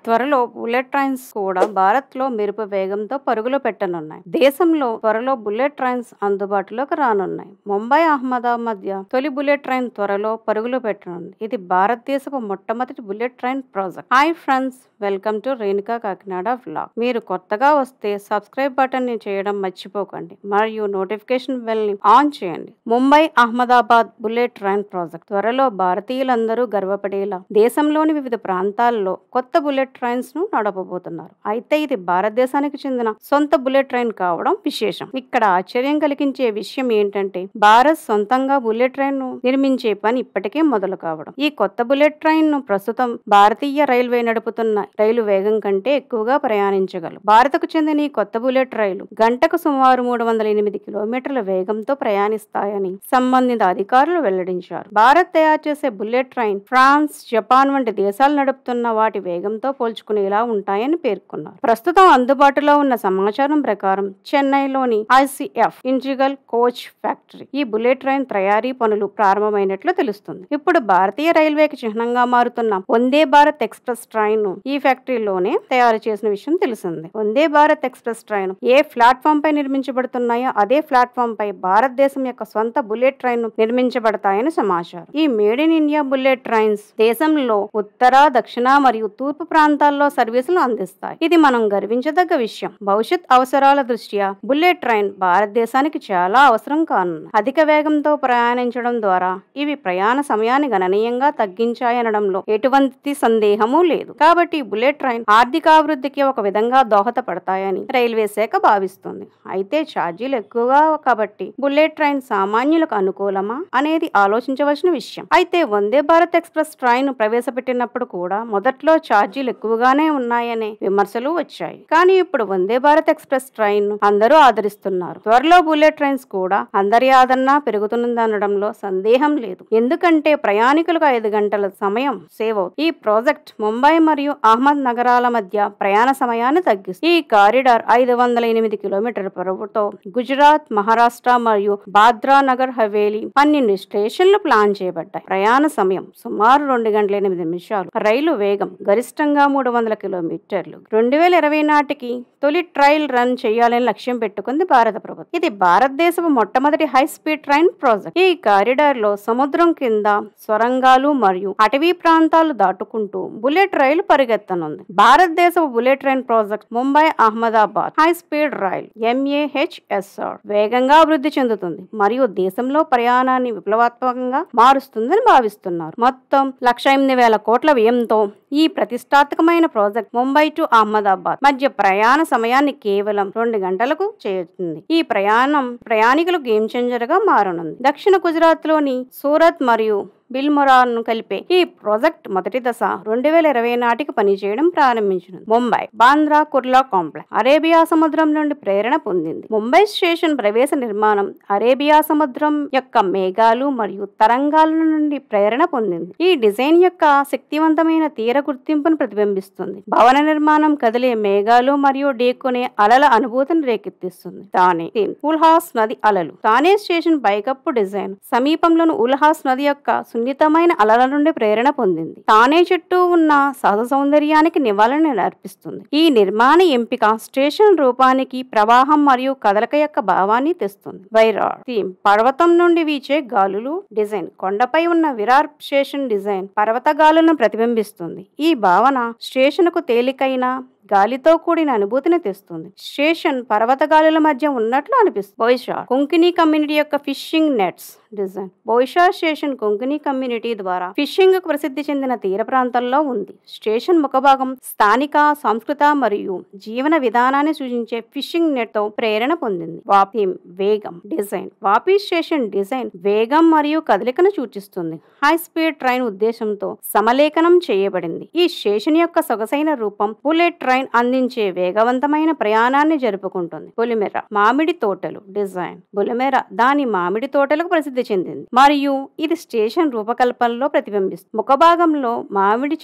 త్వరలో bullet trains కూడా భారత్ లో మెరుపు వేగంతో పరుగులు పెట్టనున్నాయి. దేశంలో త్వరలో బుల్లెట్ ట్రైన్స్ అందుబాటులోకి రానున్నాయి. ముంబై అహ్మదాబాద్ మధ్య తొలి బుల్లెట్ ట్రైన్ త్వరలో పరుగులు పెట్టనుంది. ఇది భారతదేశపు మొట్టమొదటి bullet train project. Hi friends, welcome to Renuka Kakinada vlog. మీరు కొత్తగా వస్తే సబ్స్క్రైబ్ బటన్ ని చేయడం మర్చిపోకండి మరియు నోటిఫికేషన్ బెల్ ని ఆన్ చేయండి. Mumbai Ahmedabad bullet train project త్వరలో భారతీయులందరూ గర్వపడేలా దేశంలోని వివిధ ప్రాంతాల్లో కొత్త బుల్లెట్ ట్రైన్స్ ను నడపబోతున్నారు. అయితే ఇది భారతదేశానికి చెందిన సొంత బుల్లెట్ ట్రైన్ కావడం విశేషం. ఇక్కడ ఆశ్చర్యం కలిగించే విషయం ఏంటంటే భారత్ సొంతంగా బుల్లెట్ ట్రైన్ ను నిర్మించే పని ఇప్పటికే మొదలు కావడం. ఈ కొత్త బుల్లెట్ ట్రైన్ ను ప్రస్తుతం భారతీయ రైల్వే నడుపుతున్న రైలు వేగం కంటే ఎక్కువగా ప్రయాణించగలవు. భారత్కు చెందిన ఈ కొత్త బుల్లెట్ రైలు గంటకు సుమారు 308 కిలోమీటర్ల వేగంతో ప్రయాణిస్తాయని సంబంధిత అధికారులు వెల్లడించారు. భారత్ తయారు చేసే బుల్లెట్ ట్రైన్ ఫ్రాన్స్, జపాన్ వంటి దేశాలు నడుపుతున్న వాటి వేగంతో పోల్చుకునేలా ఉంటాయని పేర్కొన్నారు. ప్రస్తుతం అందుబాటులో ఉన్న సమాచారం ప్రకారం చెన్నైలోని ICF ఇంటిగ్రల్ కోచ్ ఫ్యాక్టరీ ఈ బుల్లెట్ ట్రైన్ తయారీ పనులు ప్రారంభమైనట్లు తెలుస్తుంది. ఇప్పుడు భారతీయ రైల్వేకి చిహ్నంగా మారుతున్న వందే భారత్ ఎక్స్ప్రెస్ ట్రైన్ ను ఈ ఫ్యాక్టరీలోనే తయారు చేసిన విషయం తెలిసింది. వందే భారత్ ఎక్స్ప్రెస్ ట్రైన్ ఏ ప్లాట్ఫామ్ పై నిర్మించబడుతున్నాయో అదే ప్లాట్ఫామ్ పై భారతదేశం యొక్క సొంత బుల్లెట్ ట్రైన్ నిర్మించబడతాయని సమాచారం. ఈ made in India bullet trains దేశంలో ఉత్తర, దక్షిణ మరియు తూర్పు ప్రాంతాల్లో సర్వీసులు అందిస్తాయి. ఇది మనం గర్వించదగ్గ విషయం. భవిష్యత్ అవసరాల దృష్ట్యా బుల్లెట్ ట్రైన్ భారతదేశానికి చాలా అవసరం కానుంది. అధిక వేగంతో ప్రయాణించడం ద్వారా ఇవి ప్రయాణ సమయాన్ని గణనీయంగా తగ్గించాయనడంలో ఎటువంటి సందేహమూ లేదు. కాబట్టి బుల్లెట్ ట్రైన్ ఆర్థికాభివృద్ధికి ఒక విధంగా దోహదపడతాయని రైల్వే శాఖ భావిస్తుంది. అయితే ఛార్జీలు ఎక్కువగా కాబట్టి బుల్లెట్ ట్రైన్ సామాన్యులకు అనుకూలమా అనేది ఆలోచించవలసిన విషయం. అయితే వందే భారత్ ఎక్స్ప్రెస్ ట్రైన్ ప్రవేశపెట్టినప్పుడు కూడా మొదట్లో ఛార్జీలు ఎక్కువగానే ఉన్నాయనే విమర్శలు వచ్చాయి. కానీ ఇప్పుడు వందే భారత్ ఎక్స్ప్రెస్ ట్రైన్ అందరూ ఆదరిస్తున్నారు. త్వరలో బుల్లెట్ ట్రైన్స్ కూడా అందరి ఆదరణ పెరుగుతుందనడంలో సందేహం లేదు. ఎందుకంటే ప్రయాణికులకు 5 గంటల సమయం సేవ్ అవుతుంది. ఈ ప్రాజెక్ట్ ముంబై మరియు అహ్మద్ నగరాల మధ్య ప్రయాణ సమయాన్ని తగ్గిస్తుంది. ఈ కారిడార్ 508 కిలోమీటర్ల పొడవుతో గుజరాత్, మహారాష్ట్ర మరియు బాద్రా నగర్ హవేలీ 12 స్టేషన్లు ప్లాన్ చేయబడ్డాయి. ప్రయాణ సమయం సుమారు 2 గంటల 8 నిమిషాలు. రైలు వేగం గరిష్టంగా 300 కిలోమీటర్లు. 2020 నాటికి తొలి ట్రయల్ రన్ చేయాలని లక్ష్యం పెట్టుకుంది భారత ప్రభుత్వం. ఇది భారతదేశపు మొట్టమొదటి హై స్పీడ్ ట్రైన్ ప్రాజెక్ట్. ఈ కారిడార్ లో సముద్రం కింద సొరంగాలు మరియు అటవీ ప్రాంతాలు దాటుకుంటూ బుల్లెట్ రైలు పరిగెత్తనుంది. భారతదేశపు bullet train project Mumbai Ahmedabad high speed rail MAHSR వేగంగా అభివృద్ధి చెందుతుంది మరియు దేశంలో ప్రయాణాన్ని విప్లవాత్మకంగా మారుస్తుందని భావిస్తున్నారు. మొత్తం 1,08,000 కోట్ల వ్యయంతో ఈ ప్రతిష్టాత్మకమైన ప్రాజెక్ట్ ముంబై టు అహ్మదాబాద్ మధ్య ప్రయాణ సమయాన్ని కేవలం 2 గంటలకు చేస్తుంది. ఈ ప్రయాణికులు గేమ్ చేంజర్ గా మారనుంది. దక్షిణ గుజరాత్ లోని సూరత్ మరియు బిల్మొరాను కలిపే ఈ ప్రాజెక్ట్ మొదటి దశ 2020 నాటికి పనిచేయడం ప్రారంభించింది. ముంబై బాంద్రా కుర్లా కాంప్లెక్స్ అరేబియా సముద్రం నుండి ప్రేరణ పొందింది. ముంబై స్టేషన్ ప్రవేశ నిర్మాణం అరేబియా సముద్రం యొక్క మేఘాలు మరియు తరంగాల నుండి ప్రేరణ పొందింది. ఈ డిజైన్ యొక్క శక్తివంతమైన తీర గుర్తింపును ప్రతిబింబిస్తుంది. భవన నిర్మాణం కదిలే మేఘాలు మరియు ఢీకొనే అలల అనుభూతిని రేకెత్తిస్తుంది. తానే ఉల్హాస్ నది అలలు. తానే స్టేషన్ పైకప్పు డిజైన్ సమీపంలోని ఉల్హాస్ నది యొక్క సున్నితమైన అలల నుండి ప్రేరణ పొందింది. తానే చుట్టూ ఉన్న సహజ సౌందర్యానికి నివాళిని అర్పిస్తుంది. ఈ నిర్మాణ ఎంపిక స్టేషన్ రూపానికి ప్రవాహం మరియు కదలిక యొక్క భావాన్ని తెస్తుంది. వైరార్ థీమ్ పర్వతం నుండి వీచే గాలులు డిజైన్. కొండపై ఉన్న విరార్ స్టేషన్ డిజైన్ పర్వత గాలులను ప్రతిబింబిస్తుంది. ఈ భావన స్టేషన్ కు తేలికైన గాలితో కూడిన అనుభూతిని తెస్తుంది. స్టేషన్ పర్వత గాలుల మధ్య ఉన్నట్లు అనిపిస్తుంది. బోయిషార్ కొంకణి కమ్యూనిటీ యొక్క fishing nets design. Boisar station Konkani community ద్వారా ఫిషింగ్ కు ప్రసిద్ధి చెందిన తీర ప్రాంతంలో ఉంది. స్టేషన్ ముఖభాగం స్థానిక సంస్కృత మరియు జీవన విధానాన్ని సూచించే ఫిషింగ్ నెట్ తో ప్రేరణ పొందింది. వాపి వేగం డిజైన్. వాపి స్టేషన్ డిజైన్ వేగం మరియు కదలికను సూచిస్తుంది. హై స్పీడ్ ట్రైన్ ఉద్దేశంతో సమలేఖనం చేయబడింది. ఈ స్టేషన్ యొక్క సొగసైన రూపం బుల్లెట్ ట్రైన్ ట్రైన్ అందించే వేగవంతమైన ప్రయాణాన్ని జరుపుకుంటుంది. బొలిమెర మామిడి తోటలు డిజైన్. బొలిమెర దాని మామిడి తోటలకు ప్రసిద్ధి చెందింది మరియు ఇది స్టేషన్ రూపకల్పనలో ప్రతిబింబిస్తుంది. ముఖభాగంలో మామిడి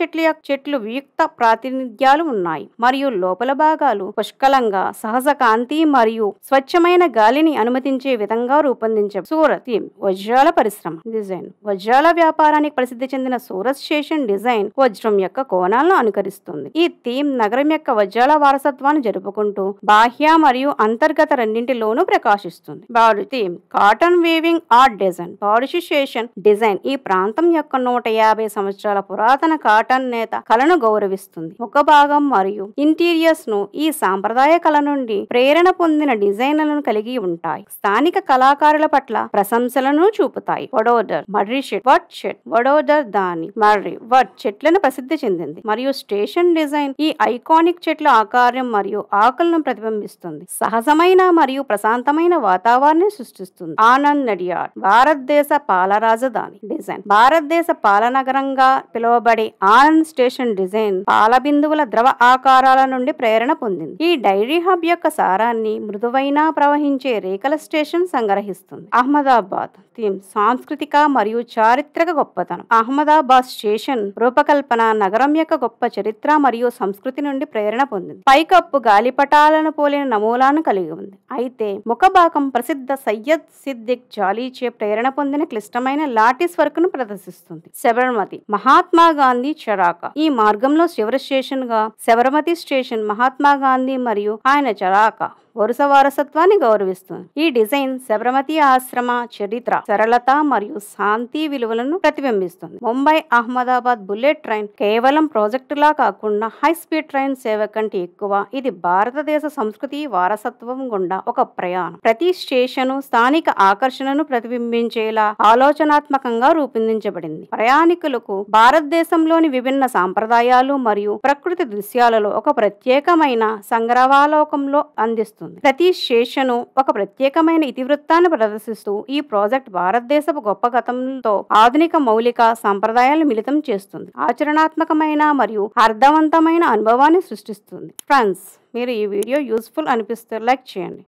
చెట్లు వియుక్త ప్రాతినిధ్యాలు ఉన్నాయి మరియు లోపల భాగాలు పుష్కలంగా సహజ కాంతి మరియు స్వచ్ఛమైన గాలిని అనుమతించే విధంగా రూపొందించబడింది. సూరత్ థీమ్ వజ్రాల పరిశ్రమ డిజైన్. వజ్రాల వ్యాపారానికి ప్రసిద్ధి చెందిన సూరత్ స్టేషన్ డిజైన్ వజ్రం యొక్క కోణాలను అనుకరిస్తుంది. ఈ థీమ్ నగరం యొక్క వజ్రాల వారసత్వాన్ని జరుపుకుంటూ బాహ్య మరియు అంతర్గత రెండింటిలోనూ ప్రకాశిస్తుంది. బాడు theme cotton weaving art design. బాడుషి స్టేషన్ డిజైన్ ఈ ప్రాంతం యొక్క 150 సంవత్సరాల పురాతన కాటన్ నేత కళను గౌరవిస్తుంది. ముఖ భాగం మరియు ఇంటీరియర్స్ ను ఈ సాంప్రదాయ కళ నుండి ప్రేరణ పొందిన డిజైన్లను కలిగి ఉంటాయి. స్థానిక కళాకారుల పట్ల ప్రశంసలను చూపుతాయి. వడోదర్ మర్రి షెడ్ వర్డ్ షెడ్. వడోదర్ దాని మర్రి వర్డ్ చెట్లను ప్రసిద్ధి చెందింది మరియు స్టేషన్ డిజైన్ ఈ ఐకానిక్ చెట్ల ఆకారం మరియు ఆకులను ప్రతిబింబిస్తుంది. సహజమైన మరియు ప్రశాంతమైన వాతావరణాన్ని సృష్టిస్తుంది. ఆనంద్ నడియాడ్ భారతదేశ పాల రాజధాని డిజైన్. భారతదేశ పాలనగరంగా పిలువబడే ఆనంద్ స్టేషన్ డిజైన్ పాల బిందువుల ద్రవ ఆకారాల నుండి ప్రేరణ పొందింది. ఈ డైరీ హబ్ యొక్క సారాన్ని మృదువైన ప్రవహించే రేఖల స్టేషన్ సంగ్రహిస్తుంది. అహ్మదాబాద్ థీమ్ సాంస్కృతిక మరియు చారిత్రక గొప్పతనం. అహ్మదాబాద్ స్టేషన్ రూపకల్పన నగరం యొక్క గొప్ప చరిత్ర మరియు సంస్కృతి నుండి ప్రేరణ పొందింది. పైకప్పు గాలిపటాలను పోలిన నమూనాను కలిగి ఉంది, అయితే ముఖభాగం ప్రసిద్ధ సయ్యద్ సిద్దిక్ జాలీచే ప్రేరణ పొందిన క్లిష్టమైన లాటిస్ వర్క్ ను ప్రదర్శిస్తుంది. శబర్మతి మహాత్మా గాంధీ చరాక. ఈ మార్గంలో చివరి స్టేషన్ గా శబర్మతి స్టేషన్ మహాత్మా గాంధీ మరియు ఆయన చరాక వరుస వారసత్వాన్ని గౌరవిస్తుంది. ఈ డిజైన్ శబర్మతి ఆశ్రమ చరిత్ర, సరళత మరియు శాంతి విలువలను ప్రతిబింబిస్తుంది. ముంబై అహ్మదాబాద్ బుల్లెట్ ట్రైన్ కేవలం ప్రాజెక్టులా కాకుండా హై స్పీడ్ ట్రైన్ సేవ కంటే ఎక్కువ. ఇది భారతదేశ సంస్కృతి వారసత్వం గుండా ఒక ప్రయాణం. ప్రతి స్టేషను స్థానిక ఆకర్షణను ప్రతిబింబించేలా ఆలోచనాత్మకంగా రూపొందించబడింది. ప్రయాణికులకు భారతదేశంలోని విభిన్న సాంప్రదాయాలు మరియు ప్రకృతి దృశ్యాలలో ఒక ప్రత్యేకమైన సంగ్రహావలోకంలో అందిస్తుంది. ప్రతి స్టేషను ఒక ప్రత్యేకమైన ఇతివృత్తాన్ని ప్రదర్శిస్తూ ఈ ప్రాజెక్ట్ భారతదేశపు గొప్ప గతంతో ఆధునిక మౌలిక సంప్రదాయాలను మిళితం చేస్తుంది. ఆచరణాత్మకమైన మరియు అర్థవంతమైన అనుభవాన్ని సృష్టిస్తుంది. ఫ్రెండ్స్, మీరు ఈ వీడియో యూస్ఫుల్ అనిపిస్తే లైక్ చేయండి.